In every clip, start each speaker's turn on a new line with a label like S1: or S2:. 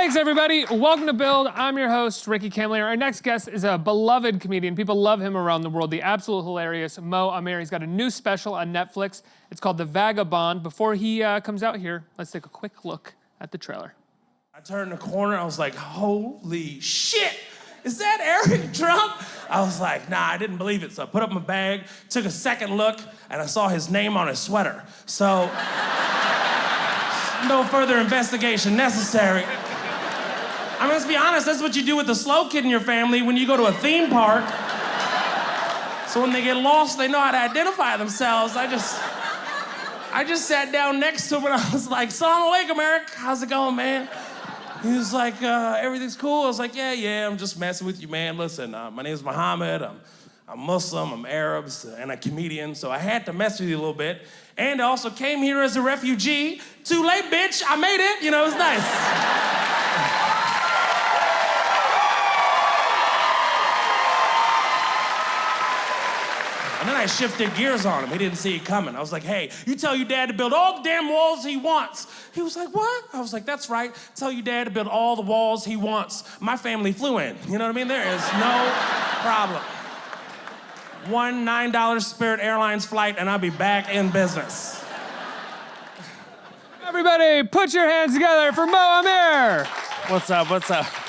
S1: Thanks, everybody. Welcome to Build. I'm your host, Ricky Camlier. Our next guest is a beloved comedian. People love him around the world. The absolute hilarious Amer. He's got a new special on Netflix. It's called The Vagabond. Before he comes out here, let's take a quick look at the trailer.
S2: I turned the corner. I was like, holy shit. Is that Eric Trump? I was like, nah, I didn't believe it. So I put up my bag, took a second look, and I saw his name on his sweater. So, no further investigation necessary. I mean, let's be honest, that's what you do with the slow kid in your family when you go to a theme park. So when they get lost, they know how to identify themselves. I just sat down next to him and I was like, Salam alaikum, Eric. How's it going, man? He was like, everything's cool. I was like, yeah, I'm just messing with you, man. Listen, my name's Muhammad. I'm Muslim, I'm Arab, and a comedian, so I had to mess with you a little bit. And I also came here as a refugee. Too late, bitch, I made it. You know, it was nice. And then I shifted gears on him. He didn't see it coming. I was like, hey, you tell your dad to build all the damn walls he wants. He was like, what? I was like, that's right. Tell your dad to build all the walls he wants. My family flew in. You know what I mean? There is no problem. One $9 Spirit Airlines flight and I'll be back in business.
S1: Everybody, put your hands together for Amer.
S2: What's up?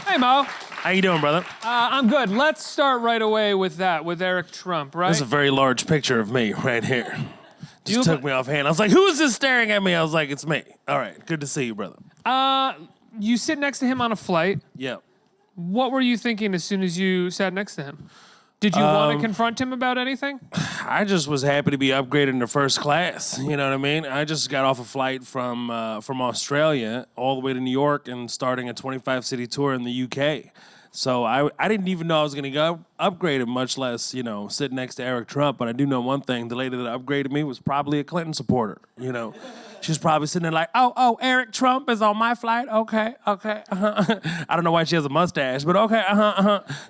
S1: Hey, Mo.
S2: How you doing, brother?
S1: I'm good. Let's start right away with that, with Eric Trump, right?
S2: This is a very large picture of me right here. Just took me off hand. I was like, who is this staring at me? I was like, it's me. All right, good to see you, brother.
S1: You sit next to him on a flight.
S2: Yeah.
S1: What were you thinking as soon as you sat next to him? Did you want to confront him about anything?
S2: I just was happy to be upgraded into first class. You know what I mean? I just got off a flight from Australia all the way to New York and starting a 25-city tour in the UK. So I didn't even know I was going to get upgraded, much less, you know, sit next to Eric Trump. But I do know one thing. The lady that upgraded me was probably a Clinton supporter, you know. She was probably sitting there like, oh, Eric Trump is on my flight? Okay, I don't know why she has a mustache, but okay,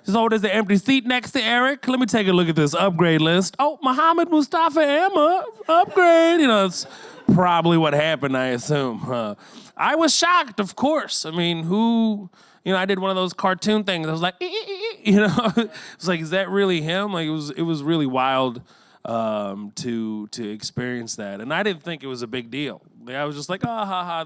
S2: So there's an empty seat next to Eric. Let me take a look at this upgrade list. Oh, Muhammad Mustafa Amer, upgrade. You know, it's probably what happened, I assume. I was shocked, of course. I mean, who... You know, I did one of those cartoon things. I was like, you know, it's like, is that really him? Like, it was really wild to experience that, and I didn't think it was a big deal. Like, I was just like,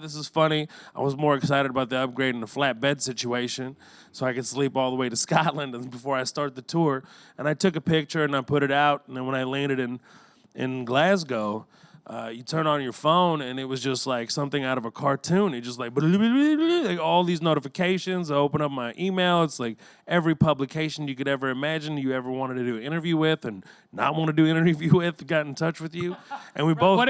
S2: this is funny. I was more excited about the upgrade in the flat bed situation, so I could sleep all the way to Scotland before I start the tour. And I took a picture and I put it out, and then when I landed in Glasgow. You turn on your phone and it was just like something out of a cartoon. It just like all these notifications. I open up my email. It's like every publication you could ever imagine you ever wanted to do an interview with and not want to do an interview with got in touch with you. And we both.
S1: What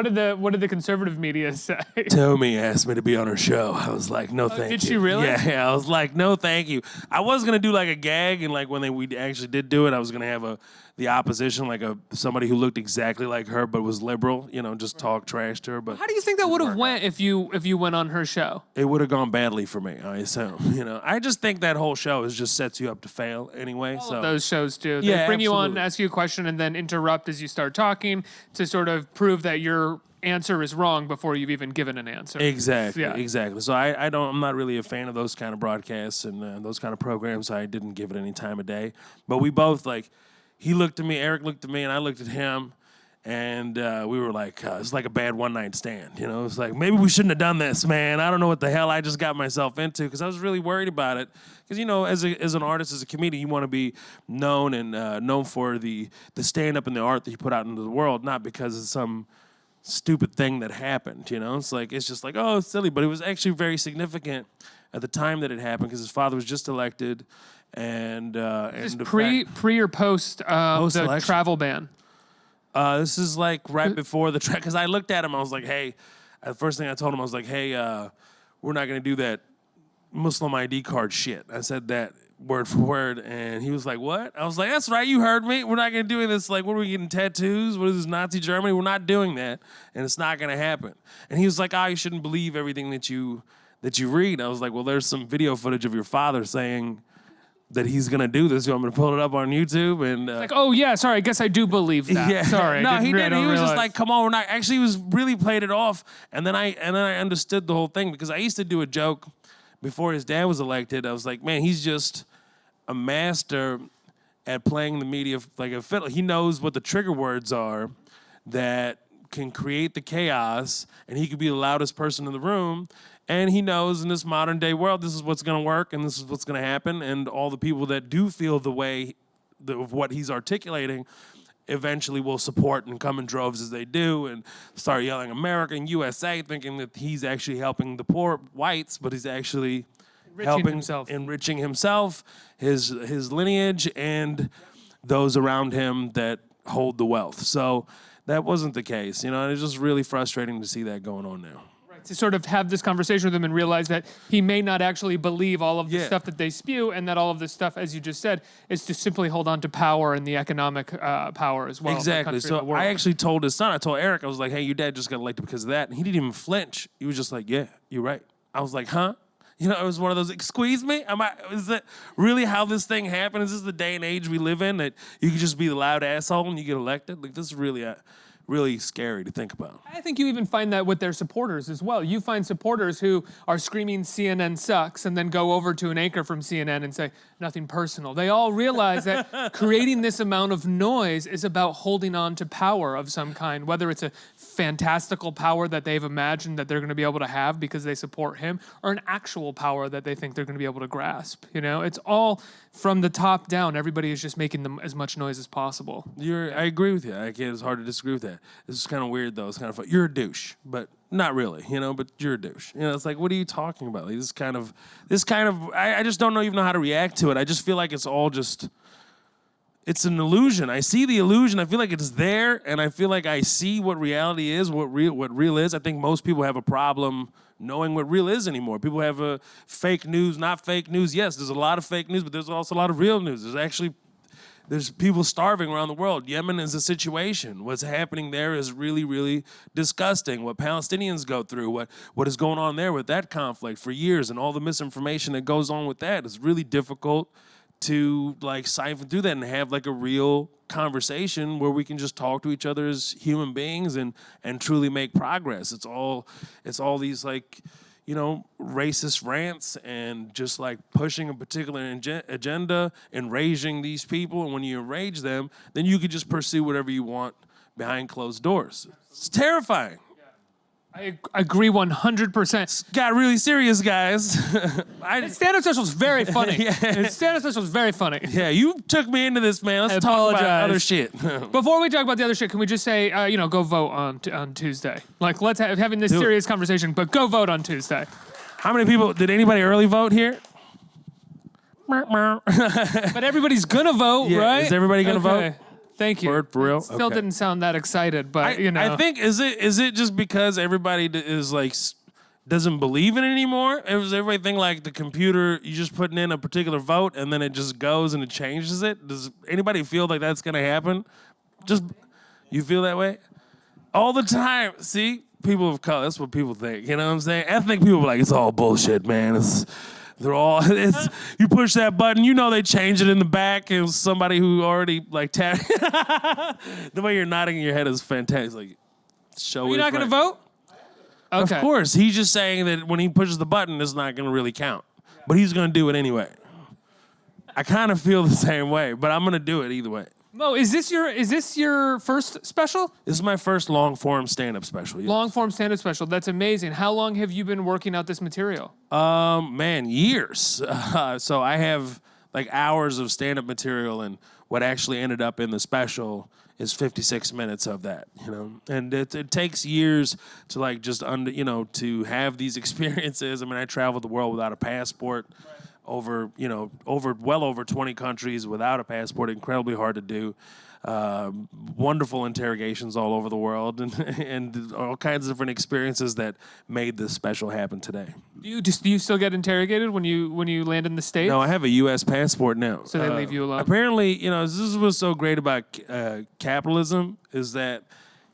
S1: did the conservative media say?
S2: Tommy asked me to be on her show. I was like, no, thank you.
S1: Did she really?
S2: Yeah. I was like, no, thank you. I was gonna do like a gag, and like when we actually did do it, I was gonna have the opposition, like somebody who looked exactly like her but was liberal, you know, just talk trash to her. But
S1: how do you think that would have went if you went on her show?
S2: It would have gone badly for me, I assume. You know, I just think that whole show just sets you up to fail anyway.
S1: All of those shows do. They bring you on, ask you a question, and then interrupt as you start talking to sort of prove that your answer is wrong before you've even given an answer.
S2: Exactly, exactly. So I'm not really a fan of those kind of broadcasts and those kind of programs. I didn't give it any time of day. But we both like. He looked at me, Eric looked at me, and I looked at him, and we were like, it's like a bad one-night stand, you know? It's like, maybe we shouldn't have done this, man. I don't know what the hell I just got myself into, because I was really worried about it. Because, you know, as an artist, as a comedian, you want to be known and known for the stand-up and the art that you put out into the world, not because it's some stupid thing that happened, you know? It's just like, oh, it's silly. But it was actually very significant at the time that it happened, because his father was just elected. And
S1: pre or post the travel ban?
S2: This is like right before the track. Because I looked at him, I was like, hey, the first thing I told him, I was like, hey, we're not going to do that Muslim ID card shit. I said that word for word, and he was like, what? I was like, that's right, you heard me. We're not going to do this. Like, what are we getting, tattoos? What is this, Nazi Germany? We're not doing that, and it's not going to happen. And he was like, you shouldn't believe everything that you read. I was like, well, there's some video footage of your father saying that he's gonna do this. You want me to pull it up on YouTube? And
S1: like, oh yeah, sorry, I guess I do believe that.
S2: Yeah.
S1: Sorry,
S2: no, he
S1: didn't.
S2: He was just like, come on, we're not. Actually, he was really played it off, and then I understood the whole thing, because I used to do a joke before his dad was elected, I was like, man, he's just a master at playing the media like a fiddle. He knows what the trigger words are that can create the chaos, and he could be the loudest person in the room. And he knows in this modern day world, this is what's going to work and this is what's going to happen. And all the people that do feel the way of what he's articulating eventually will support and come in droves as they do and start yelling America and USA, thinking that he's actually helping the poor whites, but he's actually enriching himself, his lineage, and those around him that hold the wealth. So that wasn't the case, and it's just really frustrating to see that going on now.
S1: Right, to sort of have this conversation with him and realize that he may not actually believe all of the stuff that they spew, and that all of this stuff, as you just said, is to simply hold on to power and the economic power as well.
S2: Exactly. So I actually told his son, I told Eric, I was like, hey, your dad just got elected because of that. And he didn't even flinch. He was just like, yeah, you're right. I was like, huh? It was one of those, squeeze me? Is that really how this thing happened? Is this the day and age we live in, that you can just be the loud asshole and you get elected? Like, this is really scary to think about.
S1: I think you even find that with their supporters as well. You find supporters who are screaming CNN sucks and then go over to an anchor from CNN and say, nothing personal. They all realize that creating this amount of noise is about holding on to power of some kind, whether it's a fantastical power that they've imagined that they're going to be able to have because they support him, or an actual power that they think they're going to be able to grasp. It's all from the top down. Everybody is just making them as much noise as possible.
S2: I agree with you. It's hard to disagree with that. This is kind of weird, though. It's kind of fun. You're a douche, but not really, but you're a douche. It's like, what are you talking about? Like, I just don't even know how to react to it. I just feel like it's all just, it's an illusion. I see the illusion. I feel like it's there, and I feel like I see what reality is, what real is. I think most people have a problem knowing what real is anymore. People have a fake news, not fake news. Yes, there's a lot of fake news, but there's also a lot of real news. There's people starving around the world. Yemen is a situation. What's happening there is really, really disgusting. What Palestinians go through, what is going on there with that conflict for years, and all the misinformation that goes on with that is really difficult to siphon through that and have a real conversation where we can just talk to each other as human beings and truly make progress. It's all these racist rants and just pushing a particular agenda, enraging these people. And when you enrage them, then you can just pursue whatever you want behind closed doors. It's terrifying.
S1: I agree 100%.
S2: It's got really serious, guys.
S1: Stand-up special is very funny. Stand-up special is very funny.
S2: Yeah, you took me into this, man. Let's talk about other shit.
S1: Before we talk about the other shit, can we just say, go vote on Tuesday? Let's having this serious conversation, but go vote on Tuesday.
S2: How many people, did anybody early vote here?
S1: But everybody's gonna vote, right?
S2: Is everybody gonna vote?
S1: Thank you.
S2: Word for real?
S1: Still didn't sound that excited, but
S2: I think, is it just because everybody is doesn't believe in it anymore? Does everybody think the computer, you just putting in a particular vote and then it just goes and it changes it? Does anybody feel like that's gonna happen? You feel that way? All the time. See? People of color, that's what people think. You know what I'm saying? Ethnic people are like, it's all bullshit, man. You push that button, they change it in the back. It was somebody who already tapped. The way you're nodding your head is fantastic.
S1: You're not gonna vote? Okay.
S2: Of course. He's just saying that when he pushes the button, it's not gonna really count. But he's gonna do it anyway. I kind of feel the same way, but I'm gonna do it either way.
S1: Mo, is this your first special?
S2: This is my first long-form stand-up special. Yes.
S1: Long-form stand-up special. That's amazing. How long have you been working out this material?
S2: Man, years. So I have hours of stand-up material, and what actually ended up in the special is 56 minutes of that. And it takes years to to have these experiences. I mean, I traveled the world without a passport. Right. Over 20 countries without a passport, incredibly hard to do. Wonderful interrogations all over the world, and all kinds of different experiences that made this special happen today.
S1: Do you still get interrogated when you land in the States?
S2: No, I have a U.S. passport now.
S1: So they leave you alone?
S2: Apparently, this is what's so great about capitalism is that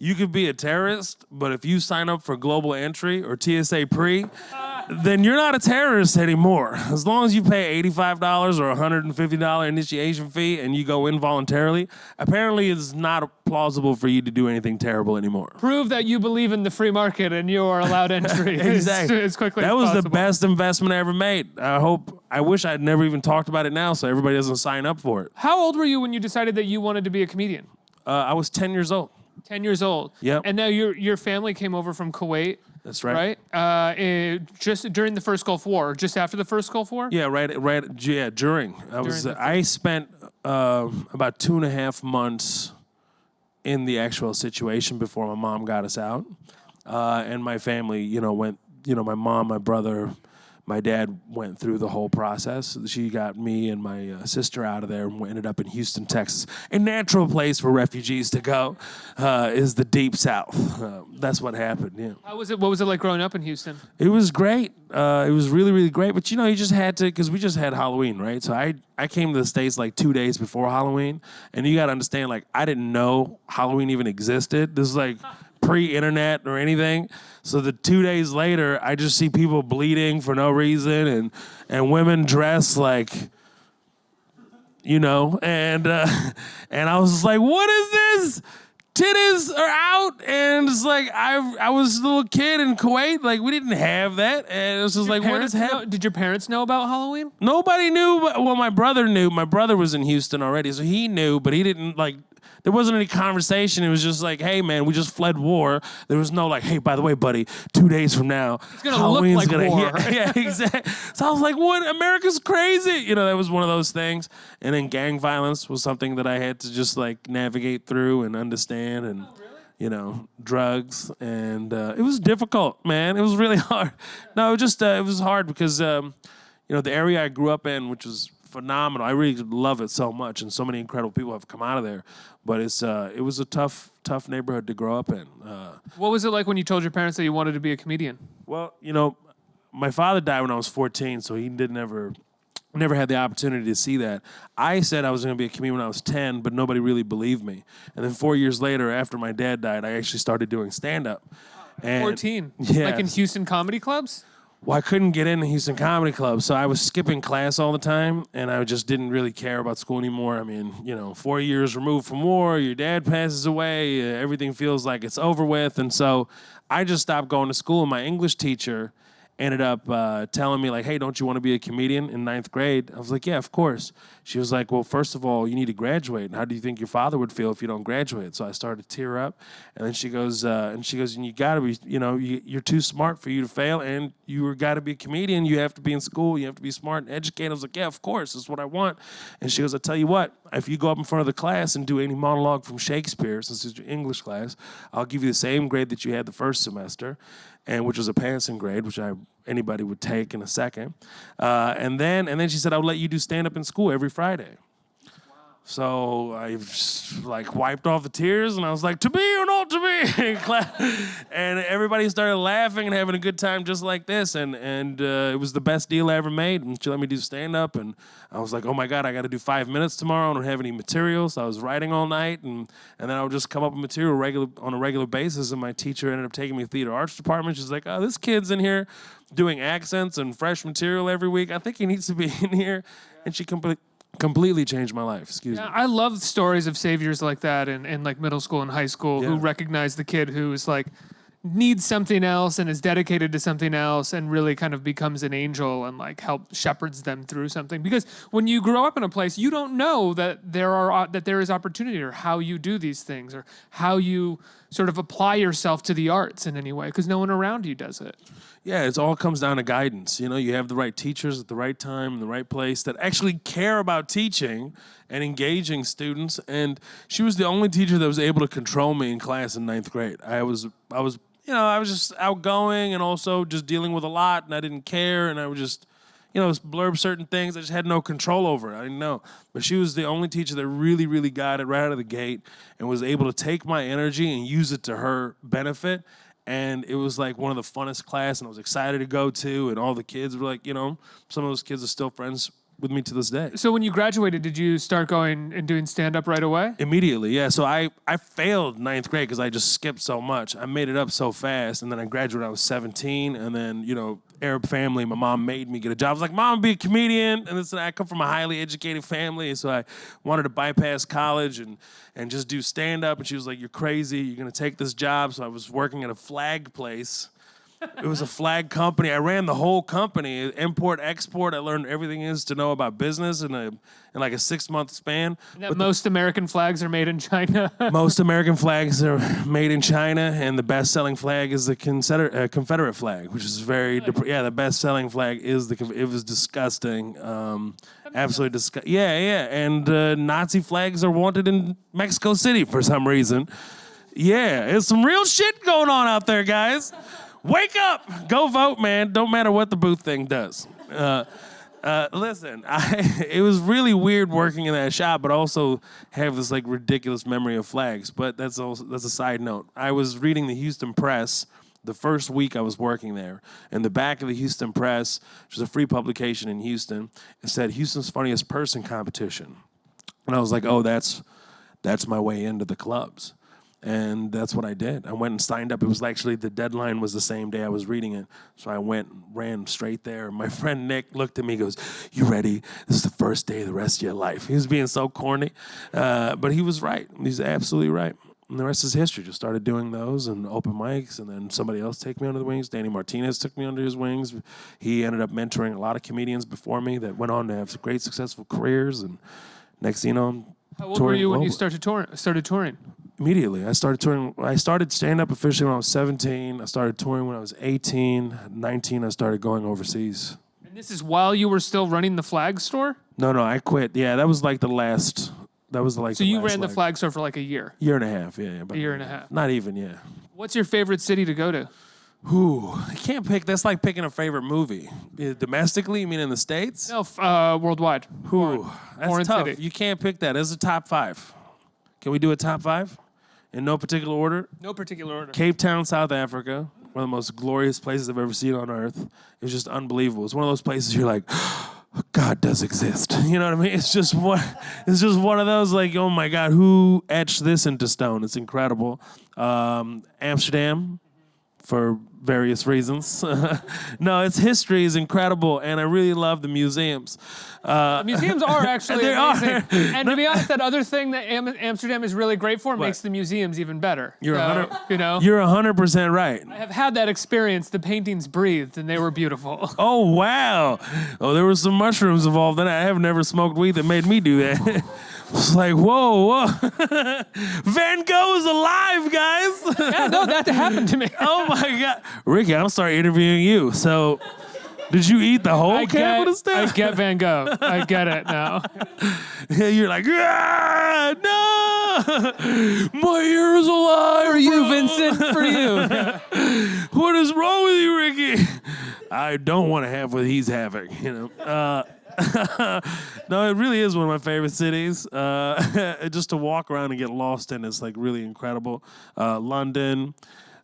S2: you could be a terrorist, but if you sign up for global entry or TSA pre, then you're not a terrorist anymore. As long as you pay $85 or $150 initiation fee and you go in voluntarily, apparently it's not plausible for you to do anything terrible anymore.
S1: Prove that you believe in the free market and you are allowed entry
S2: Exactly.
S1: as quickly as
S2: That was
S1: possible.
S2: the best investment I ever made. I wish I'd never even talked about it now so everybody doesn't sign up for it.
S1: How old were you when you decided that you wanted to be a comedian?
S2: I was 10 years old.
S1: 10 years old.
S2: Yep.
S1: And now your family came over from Kuwait.
S2: That's right.
S1: Right? Just during the first Gulf War, just after the first Gulf War?
S2: Yeah, during. I spent about 2.5 months in the actual situation before my mom got us out. And my family, went, my mom, my brother, my dad went through the whole process. She got me and my sister out of there and we ended up in Houston, Texas. A natural place for refugees to go is the Deep South. That's what happened, yeah.
S1: How was it? What was it like growing up in Houston?
S2: It was great. It was really, really great. But, you just had to, because we just had Halloween, right? So I came to the States like 2 days before Halloween. And you got to understand, like, I didn't know Halloween even existed. This is like pre-internet or anything. So the 2 days later, I just see people bleeding for no reason and women dressed like, and I was just like, what is this? Titties are out, and it's like I was a little kid in Kuwait, like we didn't have that, and it was just like, what is happening?
S1: Did your parents know about Halloween?
S2: Nobody knew. Well, my brother knew. My brother was in Houston already, so he knew, but he didn't like. There wasn't any conversation. It was just like, hey, man, we just fled war. There was no like, hey, by the way, buddy, 2 days from now,
S1: it's gonna Halloween's look like war.
S2: Yeah, exactly. So I was like, what? America's crazy. That was one of those things. And then gang violence was something that I had to just like navigate through and understand. And, drugs. And it was difficult, man. It was really hard. No, it was hard because, the area I grew up in, which was phenomenal. I really love it so much, and so many incredible people have come out of there. But it was a tough neighborhood to grow up in.
S1: What was it like when you told your parents that you wanted to be a comedian?
S2: Well, my father died when I was 14, so he never had the opportunity to see that. I said I was going to be a comedian when I was 10, but nobody really believed me. And then 4 years later, after my dad died, I actually started doing stand-up.
S1: 14?
S2: Yeah.
S1: Like in Houston comedy clubs?
S2: Well, I couldn't get into Houston Comedy Club, so I was skipping class all the time, and I just didn't really care about school anymore. I mean, 4 years removed from war, your dad passes away, everything feels like it's over with, and so I just stopped going to school. And my English teacher ended up telling me, like, hey, don't you want to be a comedian in 9th grade? I was like, yeah, of course. She was like, well, first of all, you need to graduate. And how do you think your father would feel if you don't graduate? So I started to tear up. And then she goes, and you got to be, you're too smart for you to fail. And you got to be a comedian. You have to be in school. You have to be smart and educated. I was like, yeah, of course. That's what I want. And she goes, I'll tell you what, if you go up in front of the class and do any monologue from Shakespeare, since it's your English class, I'll give you the same grade that you had the first semester, and which was a passing grade, which anybody would take in a second. And then she said, I'll let you do stand-up in school every Friday. So I like wiped off the tears and I was like, to be or not to be? And everybody started laughing and having a good time just like this. And it was the best deal I ever made. And she let me do stand-up. And I was like, oh my God, I got to do 5 minutes tomorrow. I don't have any material. So I was writing all night. And then I would just come up with material on a regular basis. And my teacher ended up taking me to the theater arts department. She's like, oh, this kid's in here doing accents and fresh material every week. I think he needs to be in here. And she completely changed my life. Excuse me.
S1: I love stories of saviors like that in like middle school and high school who recognize the kid who is like needs something else and is dedicated to something else and really kind of becomes an angel and like help shepherds them through something. Because when you grow up in a place, you don't know that there is opportunity or how you do these things or how you sort of apply yourself to the arts in any way because no one around you does it.
S2: Yeah, it all comes down to guidance. You have the right teachers at the right time in the right place that actually care about teaching and engaging students. And she was the only teacher that was able to control me in class in 9th grade. I was just outgoing and also just dealing with a lot, and I didn't care, and I would just, blurb certain things. I just had no control over it. I didn't know. But she was the only teacher that really, really got it right out of the gate and was able to take my energy and use it to her benefit. And it was like one of the funnest class, and I was excited to go to. And all the kids were like, some of those kids are still friends with me to this day.
S1: So when you graduated, did you start going and doing stand-up right away?
S2: Immediately, yeah. So I failed ninth grade because I just skipped so much. I made it up so fast, and then I graduated when I was 17, and then, Arab family, my mom made me get a job. I was like, Mom, be a comedian. And this, I come from a highly educated family, and so I wanted to bypass college and just do stand-up, and she was like, you're crazy. You're going to take this job. So I was working at a flag place. It was a flag company. I ran the whole company, import, export. I learned everything is to know about business in like a 6-month span.
S1: And that most American flags are made in China.
S2: Most American flags are made in China, and the best-selling flag is the Confederate flag, which is very the best-selling flag is it was disgusting, absolutely disgusting. Yeah, and Nazi flags are wanted in Mexico City for some reason. Yeah, there's some real shit going on out there, guys. Wake up! Go vote, man. Don't matter what the booth thing does. Listen, it was really weird working in that shop, but also have this like ridiculous memory of flags. But that's a side note. I was reading the Houston Press the first week I was working there. In the back of the Houston Press, which is a free publication in Houston, it said Houston's Funniest Person Competition. And I was like, oh, that's my way into the clubs. And that's what I did. I went and signed up. It was actually, the deadline was the same day I was reading it. So I went and ran straight there. My friend Nick looked at me and goes, you ready? This is the first day of the rest of your life. He was being so corny. But he was right. He's absolutely right. And the rest is history. Just started doing those and open mics, and then somebody else take me under the wings. Danny Martinez took me under his wings. He ended up mentoring a lot of comedians before me that went on to have great, successful careers. And next thing you know, I'm
S1: How old were you when you started touring?
S2: Immediately. I started touring. I started stand-up officially when I was 17. I started touring when I was 18. 19, I started going overseas.
S1: And this is while you were still running the flag store?
S2: No, I quit. Yeah, that was like the last. That was like.
S1: So you ran the flag store for like a year?
S2: Year and a half, yeah.
S1: A year and a half.
S2: Not even, yeah.
S1: What's your favorite city to go to?
S2: I can't pick. That's like picking a favorite movie. Domestically, you mean in the States?
S1: No, worldwide.
S2: That's tough.
S1: City.
S2: You can't pick that. There's a top 5. Can we do a top 5? In no particular order?
S1: No particular order.
S2: Cape Town, South Africa. One of the most glorious places I've ever seen on earth. It was just unbelievable. It's one of those places you're like, God does exist. You know what I mean? It's just one of those like, oh my God, who etched this into stone? It's incredible. Amsterdam, for various reasons. No, its history is incredible, and I really love the museums.
S1: The museums are actually
S2: they
S1: amazing.
S2: are.
S1: And to be honest, that other thing that Amsterdam is really great for makes the museums even better.
S2: You're
S1: 100%
S2: right.
S1: I have had that experience. The paintings breathed, and they were beautiful.
S2: Oh, wow. Oh, there were some mushrooms involved in it. I have never smoked weed that made me do that. It's like, whoa. Van Gogh is alive, guys.
S1: Yeah, no, that happened to me.
S2: Oh, my God. Ricky, I'm start interviewing you. So, did you eat the whole Capitol State?
S1: I get Van Gogh. I get it now.
S2: Yeah, you're like, ah, no. My ear is alive.
S1: For you, Vincent. For you.
S2: What is wrong with you, Ricky? I don't want to have what he's having, No, it really is one of my favorite cities. Just to walk around and get lost in is like really incredible. London,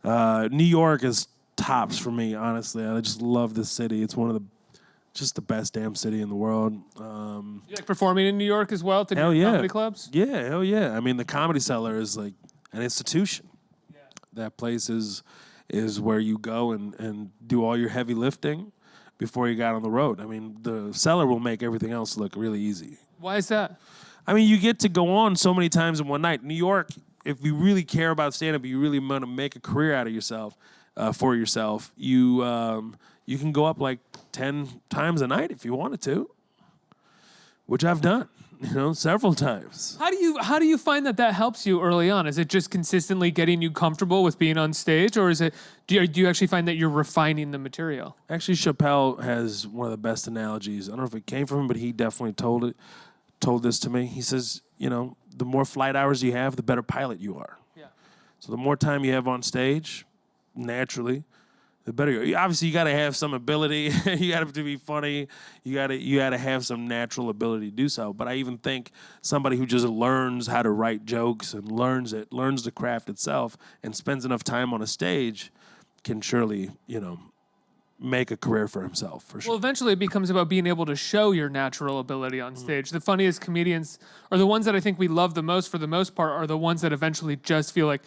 S2: New York is tops for me, honestly. I just love this city. It's one of the best damn city in the world.
S1: You like performing in New York as well? To
S2: hell yeah.
S1: Comedy clubs?
S2: Yeah, hell yeah. I mean, the Comedy Cellar is like an institution. Yeah. That place is where you go and do all your heavy lifting before you got on the road. I mean, the Cellar will make everything else look really easy.
S1: Why is that?
S2: I mean, you get to go on so many times in one night. New York, if you really care about stand-up, you really want to make a career out of yourself, for yourself, you can go up like 10 times a night if you wanted to, which I've done, several times.
S1: How do you find that helps you early on? Is it just consistently getting you comfortable with being on stage, or is it do you actually find that you're refining the material?
S2: Actually, Chappelle has one of the best analogies. I don't know if it came from him, but he definitely told this to me. He says, the more flight hours you have, the better pilot you are.
S1: Yeah.
S2: So the more time you have on stage, naturally, the better you are. Obviously, you got to have some ability. You got to be funny. You got to have some natural ability to do so. But I even think somebody who just learns how to write jokes and learns the craft itself, and spends enough time on a stage, can surely, make a career for himself, for sure.
S1: Well, eventually it becomes about being able to show your natural ability on stage. The funniest comedians, or the ones that I think we love the most for the most part, are the ones that eventually just feel like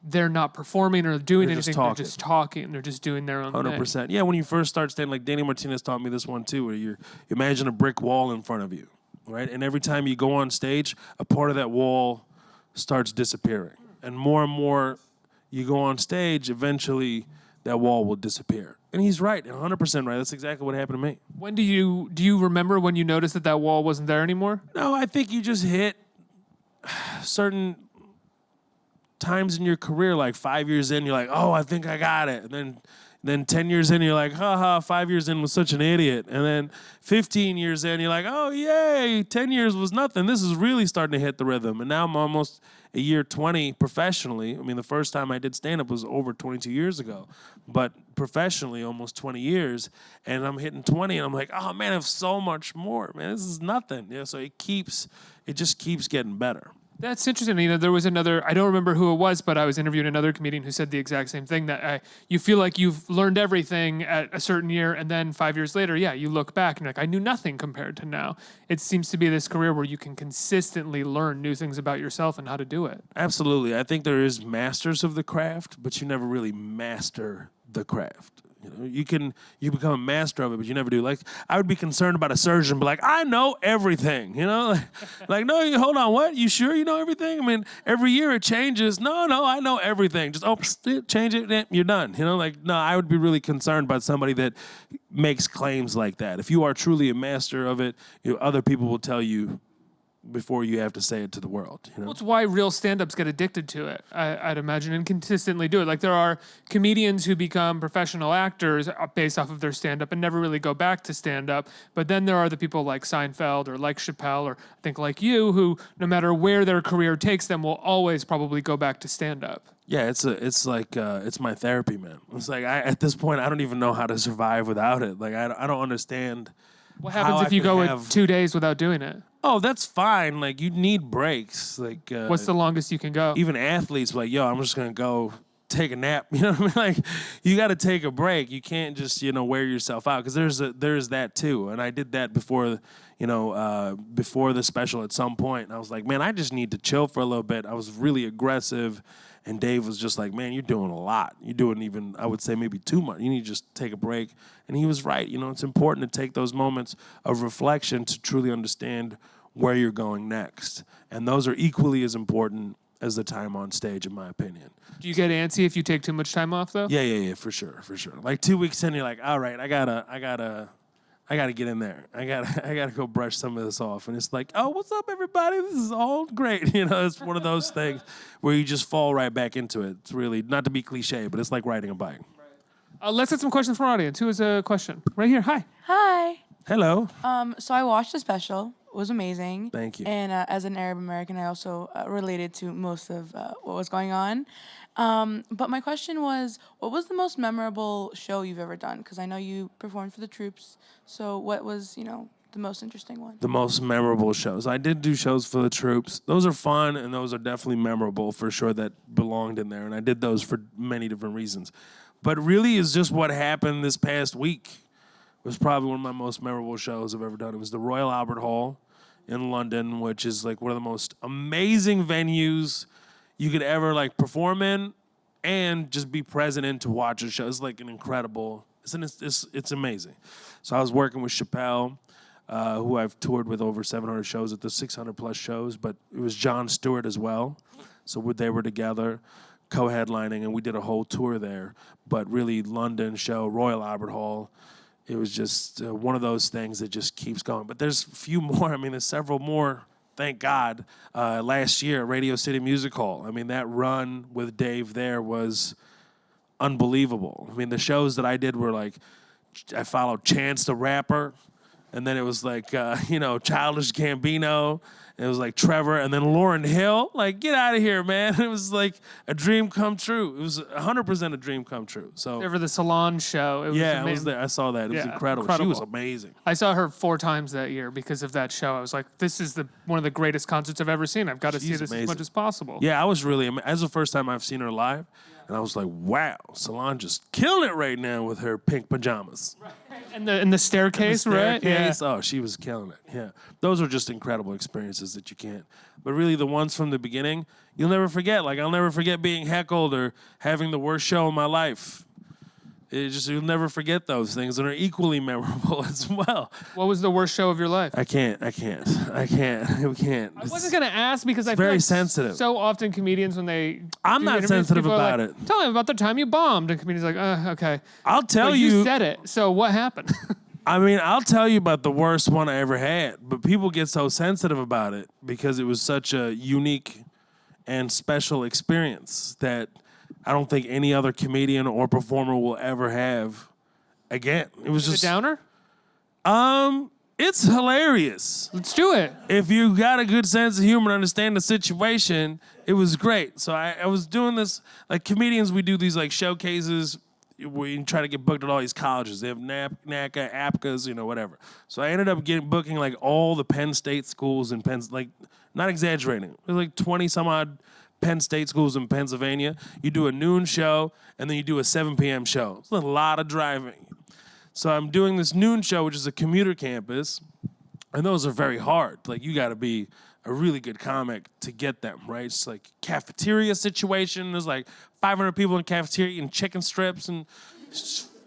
S1: they're not performing or doing
S2: They're just
S1: anything. They're
S2: talking.
S1: just talking. They're just doing their own thing.
S2: 100%. Yeah, when you first start standing, like Danny Martinez taught me this one too, where you imagine a brick wall in front of you, right? And every time you go on stage, a part of that wall starts disappearing. And more you go on stage, eventually that wall will disappear. And he's right, 100% right. That's exactly what happened to me.
S1: When do you remember when you noticed that wall wasn't there anymore?
S2: No, I think you just hit certain times in your career, like 5 years in, you're like, oh, I think I got it. And then 10 years in, you're like, haha, 5 years in was such an idiot. And then 15 years in, you're like, oh, yay, 10 years was nothing. This is really starting to hit the rhythm. And now I'm almost a year 20 professionally. I mean, the first time I did stand-up was over 22 years ago. But professionally, almost 20 years. And I'm hitting 20, and I'm like, oh, man, I have so much more. Man, this is nothing. Yeah, so it just keeps getting better.
S1: That's interesting. You know, there was another, I don't remember who it was, but I was interviewing another comedian who said the exact same thing, that you feel like you've learned everything at a certain year, and then 5 years later, yeah, you look back and you're like, I knew nothing compared to now. It seems to be this career where you can consistently learn new things about yourself and how to do it.
S2: Absolutely. I think there is masters of the craft, but you never really master the craft. You know, you become a master of it, but you never do. Like, I would be concerned about a surgeon, but like, I know everything, you know? Like, no, hold on, what? You sure you know everything? I mean, every year it changes. No, I know everything. Just, change it, you're done. You know, like, no, I would be really concerned about somebody that makes claims like that. If you are truly a master of it, other people will tell you before you have to say it to the world. You know?
S1: Well, it's why real stand-ups get addicted to it, I'd imagine, and consistently do it. Like, there are comedians who become professional actors based off of their stand-up and never really go back to stand-up. But then there are the people like Seinfeld or like Chappelle or I think like you, who no matter where their career takes them will always probably go back to stand-up.
S2: Yeah, it's my therapy, man. It's like, at this point, I don't even know how to survive without it. Like, I don't understand.
S1: What happens if you go 2 days without doing it?
S2: Oh, that's fine. Like, you need breaks. Like,
S1: what's the longest you can go?
S2: Even athletes, like, yo, I'm just gonna go take a nap. You know what I mean? Like, you got to take a break. You can't just, wear yourself out, because there's that too. And I did that before, before the special at some point. And I was like, man, I just need to chill for a little bit. I was really aggressive. And Dave was just like, man, you're doing a lot. You're doing even, I would say, maybe too much. You need to just take a break. And he was right. It's important to take those moments of reflection to truly understand where you're going next. And those are equally as important as the time on stage, in my opinion.
S1: Do you get antsy if you take too much time off, though?
S2: Yeah, for sure. Like 2 weeks in, you're like, all right, I gotta get in there. I gotta go brush some of this off. And it's like, oh, what's up, everybody? This is all great. It's one of those things where you just fall right back into it. It's really, not to be cliche, but it's like riding a bike.
S1: Let's get some questions from our audience. Who has a question? Right here. Hi.
S3: Hi.
S2: Hello.
S3: So I watched the special. It was amazing.
S2: Thank you.
S3: And as an Arab American, I also related to most of what was going on. But my question was, what was the most memorable show you've ever done? Because I know you performed for the troops. So what was, the most interesting one?
S2: The most memorable shows. I did do shows for the troops. Those are fun, and those are definitely memorable for sure, that belonged in there. And I did those for many different reasons. But really, it's just what happened this past week. It was probably one of my most memorable shows I've ever done. It was the Royal Albert Hall in London, which is like one of the most amazing venues you could ever like perform in and just be present in to watch a show. It's like an incredible, it's amazing. So I was working with Chappelle, who I've toured with over 700 shows at the 600 plus shows, but it was Jon Stewart as well. So they were together, co-headlining, and we did a whole tour there. But really, London show, Royal Albert Hall, it was just one of those things that just keeps going. But there's a few more. I mean, there's several more, thank God. Last year, Radio City Music Hall. I mean, that run with Dave there was unbelievable. I mean, the shows that I did were like, I followed Chance the Rapper, and then it was like, Childish Gambino. It was like Trevor, and then Lauryn Hill. Like, get out of here, man. It was like a dream come true. It was 100% a dream come true. So
S1: There for the Salon show. It was
S2: yeah,
S1: amazing.
S2: I was there. I saw that. It was incredible. She was amazing.
S1: I saw her 4 times that year because of that show. I was like, this is one of the greatest concerts I've ever seen. I've got to see this
S2: amazing.
S1: as much as possible.
S2: Yeah, I was really, as the first time I've seen her live. And I was like, wow, Solange just killing it right now with her pink pajamas.
S1: And the staircase, right?
S2: Staircase, oh, she was killing it. Yeah, those are just incredible experiences that you can't. But really, the ones from the beginning, you'll never forget. Like I'll never forget being heckled or having the worst show of my life. You'll never forget those things, and are equally memorable as well.
S1: What was the worst show of your life?
S2: We can't. We can't.
S1: I wasn't gonna ask because I feel
S2: very
S1: like
S2: sensitive.
S1: So often comedians when they
S2: I'm
S1: do
S2: not
S1: interviews,
S2: sensitive
S1: people are
S2: about
S1: like,
S2: it.
S1: Tell me about the time you bombed, and comedians are like, okay.
S2: I'll tell
S1: But
S2: you.
S1: You said it. So what happened?
S2: I mean, I'll tell you about the worst one I ever had, but people get so sensitive about it because it was such a unique and special experience that I don't think any other comedian or performer will ever have again. It was
S1: Is
S2: just
S1: it downer?
S2: It's hilarious.
S1: Let's do it.
S2: If you got a good sense of humor and understand the situation, it was great. So I was doing this, like comedians, we do these like showcases. We try to get booked at all these colleges. They have NACA, APCAs, whatever. So I ended up booking like all the Penn State schools in like not exaggerating. There's like 20 some odd Penn State schools in Pennsylvania. You do a noon show and then you do a 7 p.m. show. It's a lot of driving. So I'm doing this noon show, which is a commuter campus, and those are very hard. Like you got to be a really good comic to get them, right? It's like cafeteria situation. There's like 500 people in the cafeteria eating chicken strips and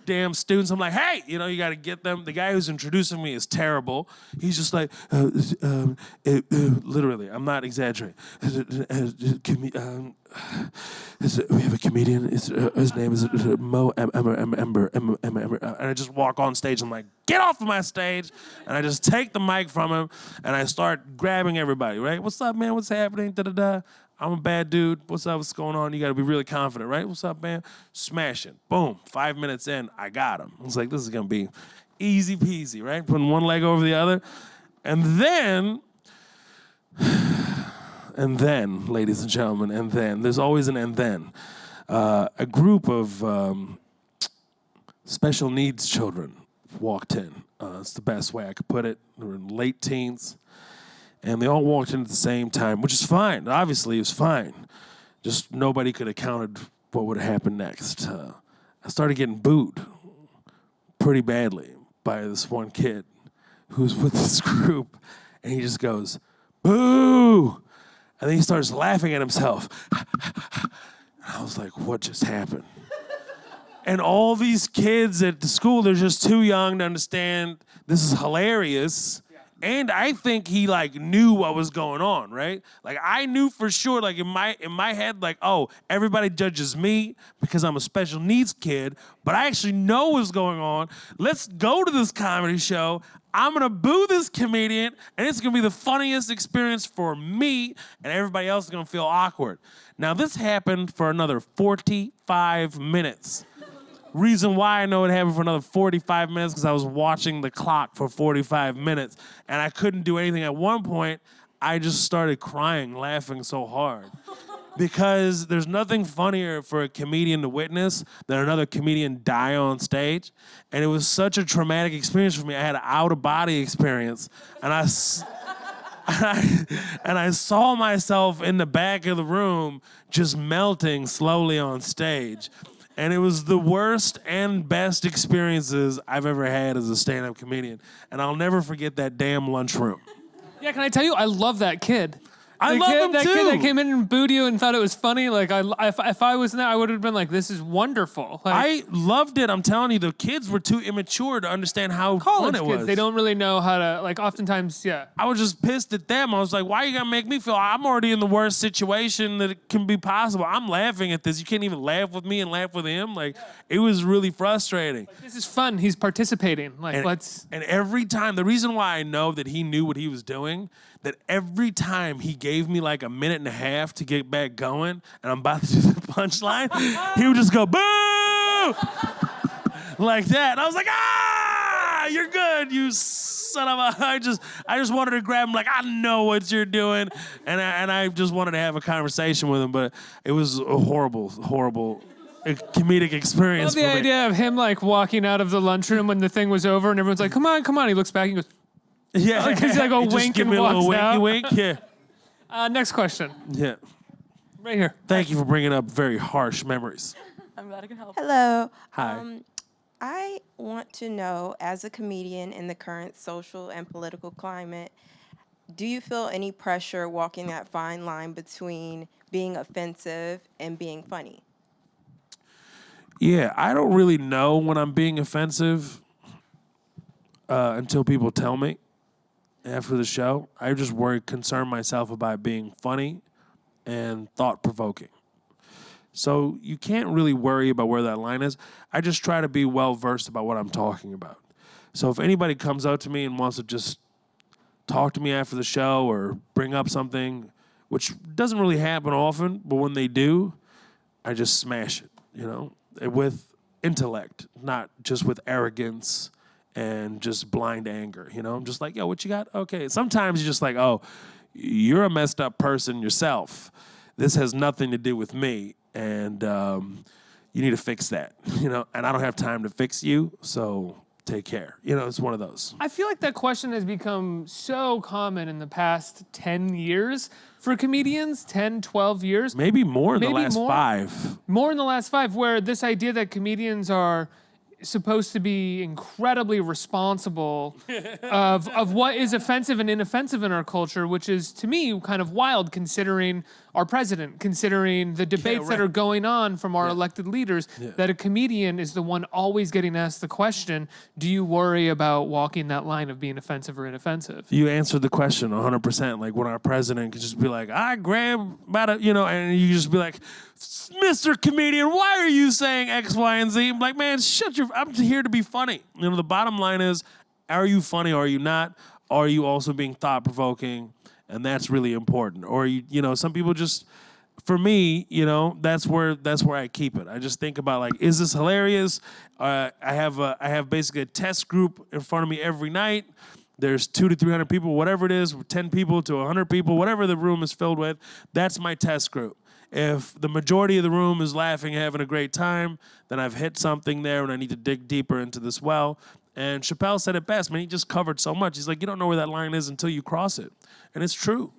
S2: damn students. I'm like, hey, you got to get them. The guy who's introducing me is terrible. He's just like, literally, I'm not exaggerating. We have a comedian. His name is Mo Amer. And I just walk on stage. I'm like, get off of my stage. And I just take the mic from him and I start grabbing everybody, right? What's up, man? What's happening? Da-da-da. I'm a bad dude. What's up? What's going on? You got to be really confident, right? What's up, man? Smashing. Boom. 5 minutes in, I got him. I was like, this is going to be easy peasy, right? Putting one leg over the other. And then, ladies and gentlemen, there's always an and then. A group of special needs children walked in. It's the best way I could put it. They were in late teens. And they all walked in at the same time, which is fine. Obviously, it was fine. Just nobody could have counted what would have happened next. I started getting booed pretty badly by this one kid who's with this group. And he just goes, boo! And then he starts laughing at himself. And I was like, what just happened? And all these kids at the school, they're just too young to understand this is hilarious. And I think he knew what was going on, right? Like I knew for sure, like in my head, like, oh, everybody judges me because I'm a special needs kid, but I actually know what's going on. Let's go to this comedy show. I'm gonna boo this comedian, and it's gonna be the funniest experience for me, and everybody else is gonna feel awkward. Now this happened for another 45 minutes. Reason why I know it happened for another 45 minutes because I was watching the clock for 45 minutes and I couldn't do anything. At one point, I just started crying, laughing so hard. Because there's nothing funnier for a comedian to witness than another comedian die on stage. And it was such a traumatic experience for me. I had an out-of-body experience. And I saw myself in the back of the room just melting slowly on stage. And it was the worst and best experiences I've ever had as a stand-up comedian. And I'll never forget that damn lunchroom.
S1: Yeah, can I tell you, I love that kid.
S2: I love him
S1: that
S2: too.
S1: Kid that came in and booed you and thought it was funny. Like, if I was in there, I would have been like, "This is wonderful." Like,
S2: I loved it. I'm telling you, the kids were too immature to understand how
S1: college
S2: fun it
S1: kids,
S2: was.
S1: they don't really know how to. Like, oftentimes, yeah.
S2: I was just pissed at them. I was like, "Why are you gonna make me feel? I'm already in the worst situation that it can be possible. I'm laughing at this. You can't even laugh with me and laugh with him. Like, it was really frustrating."
S1: Like, this is fun. He's participating. Like, let's.
S2: And every time, the reason why I know that he knew what he was doing, that every time he gave me like a minute and a half to get back going, and I'm about to do the punchline, he would just go, boo! Like that. And I was like, ah, you're good, you son of a, I just wanted to grab him like, I know what you're doing. And I just wanted to have a conversation with him, but it was a horrible comedic experience.
S1: I love the idea of him like walking out of the lunchroom when the thing was over and everyone's like, come on. He looks back and goes,
S2: yeah.
S1: he's like a wink and walks out.
S2: Wink. Yeah.
S1: Next question.
S2: Yeah.
S1: Right here.
S2: Thank you for bringing up very harsh memories.
S3: I'm glad I can help.
S4: Hello.
S2: Hi.
S4: I want to know, as a comedian in the current social and political climate, do you feel any pressure walking that fine line between being offensive and being funny?
S2: Yeah, I don't really know when I'm being offensive until people tell me after the show. I just concern myself about being funny and thought-provoking. So you can't really worry about where that line is. I just try to be well-versed about what I'm talking about. So if anybody comes up to me and wants to just talk to me after the show or bring up something, which doesn't really happen often, but when they do, I just smash it, with intellect, not just with arrogance and just blind anger, I'm just like, yo, what you got? Okay. Sometimes you're just like, oh, you're a messed up person yourself. This has nothing to do with me, and you need to fix that, and I don't have time to fix you, so take care. It's one of those.
S1: I feel like that question has become so common in the past 10 years for comedians, 10, 12 years.
S2: Maybe more in the
S1: Maybe
S2: last
S1: more.
S2: 5.
S1: More in the last 5, where this idea that comedians are supposed to be incredibly responsible of what is offensive and inoffensive in our culture, which is, to me, kind of wild considering our president, considering the debates that are going on from our elected leaders, that a comedian is the one always getting asked the question, do you worry about walking that line of being offensive or inoffensive?
S2: You answered the question 100%. Like when our president could just be like, I grab about it, and you just be like, Mr. Comedian, why are you saying X, Y, and Z? I'm like, man, I'm here to be funny. The bottom line is, are you funny or are you not? Are you also being thought-provoking? And that's really important. Or, some people just, for me, that's where I keep it. I just think about, like, is this hilarious? I have basically a test group in front of me every night. There's 200 to 300 people, whatever it is, 10 people to 100 people, whatever the room is filled with. That's my test group. If the majority of the room is laughing, having a great time, then I've hit something there and I need to dig deeper into this well. And Chappelle said it best, man. He just covered so much. He's like, you don't know where that line is until you cross it. And it's true.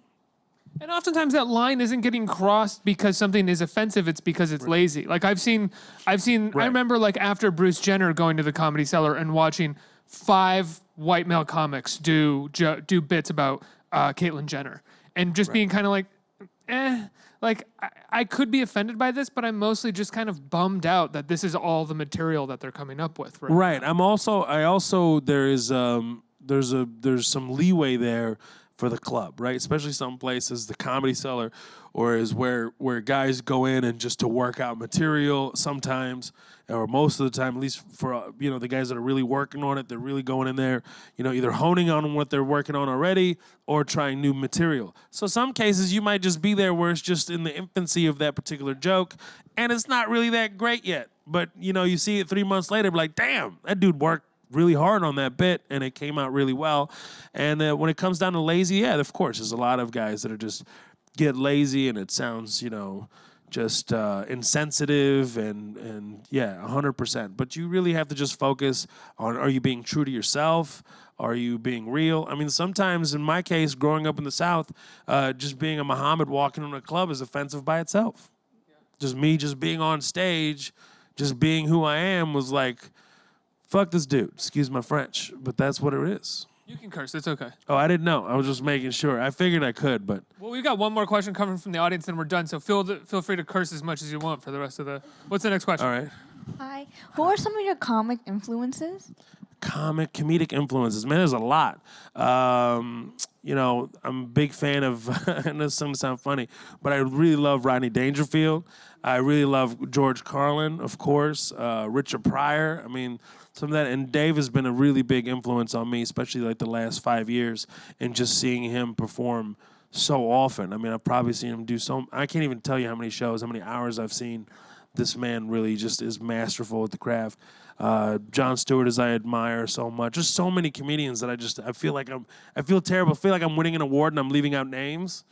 S1: And oftentimes that line isn't getting crossed because something is offensive. It's because it's lazy. Like I've seen. I remember like after Bruce Jenner going to the Comedy Cellar and watching 5 white male comics do bits about Caitlyn Jenner, and just being kind of like, like I could be offended by this, but I'm mostly just kind of bummed out that this is all the material that they're coming up with.
S2: Right. There's some leeway there for the club, right? Especially some places, the Comedy Cellar, or is where guys go in and just to work out material sometimes, or most of the time, at least for the guys that are really working on it, they're really going in there, either honing on what they're working on already or trying new material. So some cases you might just be there where it's just in the infancy of that particular joke, and it's not really that great yet. But you see it 3 months later, be like, damn, that dude worked really hard on that bit, and it came out really well. And when it comes down to lazy, yeah, of course, there's a lot of guys that are just get lazy, and it sounds, just insensitive, and yeah, 100%. But you really have to just focus on, are you being true to yourself? Are you being real? I mean, sometimes, in my case, growing up in the South, just being a Muhammad walking in a club is offensive by itself. Just me just being on stage, just being who I am was like, fuck this dude. Excuse my French, but that's what it is.
S1: You can curse. It's okay.
S2: Oh, I didn't know. I was just making sure. I figured I could, but...
S1: Well, we've got one more question coming from the audience, and we're done. So feel free to curse as much as you want for the rest of the... What's the next question?
S2: All right.
S5: Hi. Who are some of your comic influences?
S2: Comedic influences. Man, there's a lot. I'm a big fan of... I know this doesn't sound funny, but I really love Rodney Dangerfield. I really love George Carlin, of course. Richard Pryor. I mean... some of that, and Dave has been a really big influence on me, especially like the last 5 years, and just seeing him perform so often. I mean, I've probably seen him do I can't even tell you how many shows, how many hours I've seen. This man really just is masterful at the craft. Jon Stewart, as I admire so much. Just so many comedians that I feel terrible. I feel like I'm winning an award and I'm leaving out names.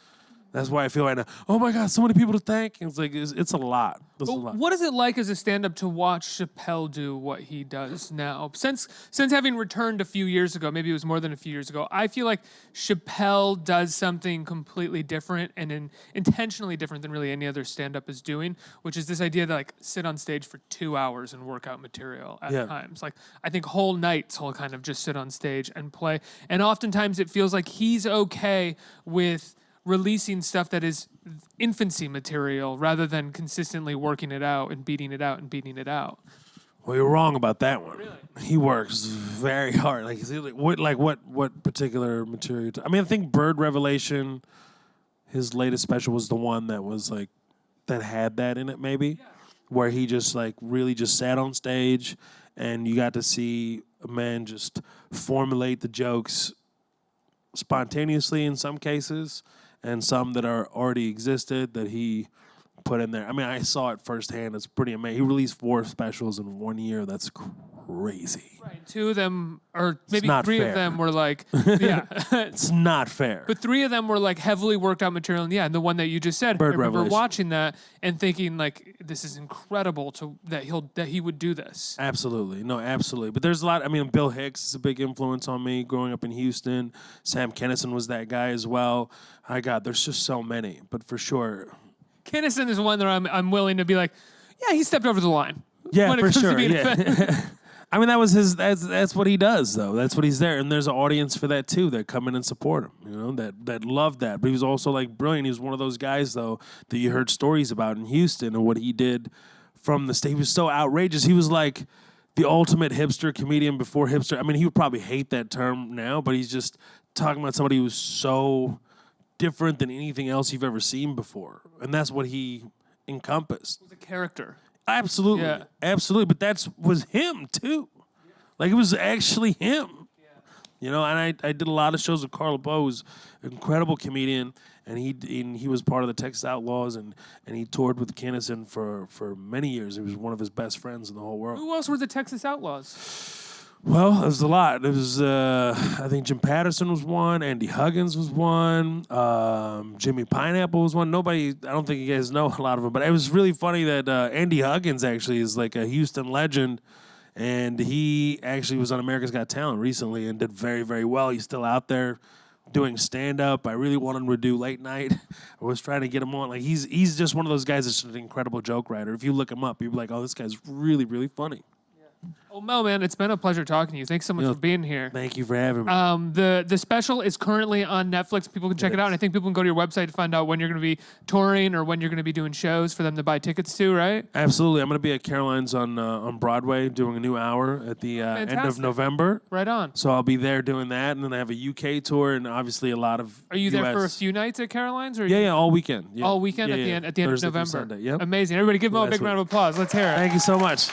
S2: That's why I feel right now. Oh my God, so many people to thank. It's like it's a lot. It's a lot.
S1: What is it like as a stand-up to watch Chappelle do what he does now? Since having returned a few years ago, maybe it was more than a few years ago, I feel like Chappelle does something completely different and intentionally different than really any other stand-up is doing, which is this idea to like sit on stage for 2 hours and work out material at times. Like I think whole nights he'll kind of just sit on stage and play, and oftentimes it feels like he's okay with releasing stuff that is infancy material rather than consistently working it out and beating it out and beating it out.
S2: Well, you're wrong about that one.
S1: Really?
S2: He works very hard. What particular material? I mean, I think Bird Revelation, his latest special was the one that was like that had that in it, maybe, where he just like really just sat on stage, and you got to see a man just formulate the jokes spontaneously in some cases, and some that are already existed that he put in there. I mean, I saw it firsthand. It's pretty amazing. He released 4 specials in 1 year. That's crazy.
S1: Right. 2 of them, or maybe
S2: not
S1: 3
S2: fair.
S1: of them were like, yeah.
S2: It's not fair.
S1: But 3 of them were like heavily worked out material. And and the one that you just said,
S2: Bird
S1: I remember
S2: Revelation.
S1: watching that and thinking like, this is incredible that he would do this.
S2: Absolutely. No, absolutely. But there's a lot. I mean, Bill Hicks is a big influence on me growing up in Houston. Sam Kinison was that guy as well. My God, there's just so many. But for sure.
S1: Kinnison is one that I'm willing to be like, yeah, he stepped over the line.
S2: Yeah,
S1: when it
S2: for
S1: comes to
S2: sure.
S1: being
S2: Yeah. I mean, that was his. That's what he does, though. That's what he's there, and there's an audience for that too that come in and support him. You know, that love that. But he was also like brilliant. He was one of those guys, though, that you heard stories about in Houston and what he did from the stage. He was so outrageous. He was like the ultimate hipster comedian before hipster. I mean, he would probably hate that term now, but he's just talking about somebody who's so different than anything else you've ever seen before, and that's what he encompassed.
S1: The character.
S2: Absolutely.
S1: Yeah.
S2: Absolutely. But that was him, too. Like, it was actually him. You know, and I did a lot of shows with Carl LeBeau, who's an incredible comedian, and he was part of the Texas Outlaws, and he toured with Kinnison for many years. He was one of his best friends in the whole world.
S1: Who else were the Texas Outlaws?
S2: Well, it was a lot. It was, I think Jim Patterson was one. Andy Huggins was one. Jimmy Pineapple was one. I don't think you guys know a lot of them, but it was really funny that Andy Huggins actually is like a Houston legend, and he actually was on America's Got Talent recently and did very, very well. He's still out there doing stand-up. I really wanted him to do late night. I was trying to get him on. Like, he's just one of those guys that's just an incredible joke writer. If you look him up, you'll be like, oh, this guy's really, really funny.
S1: Oh, Mo, man, it's been a pleasure talking to you. Thanks so much for being here.
S2: Thank you for having me.
S1: The special is currently on Netflix. People can check it out, and I think people can go to your website to find out when you're going to be touring or when you're going to be doing shows for them to buy tickets to, right?
S2: Absolutely. I'm going to be at Caroline's on Broadway doing a new hour at the end of
S1: Fantastic.
S2: November.
S1: Right on.
S2: So I'll be there doing that, and then I have a UK tour, and obviously a lot of
S1: Are you there for a
S2: US.
S1: few nights at Caroline's? Or
S2: Yeah, all weekend. Yeah.
S1: all weekend
S2: Yeah,
S1: at the
S2: yeah.
S1: end of
S2: Thursday through
S1: November?
S2: Sunday. Yep.
S1: Amazing. Everybody give Mo a
S2: Last
S1: big
S2: week.
S1: round of applause. Let's hear it.
S2: Thank you so much.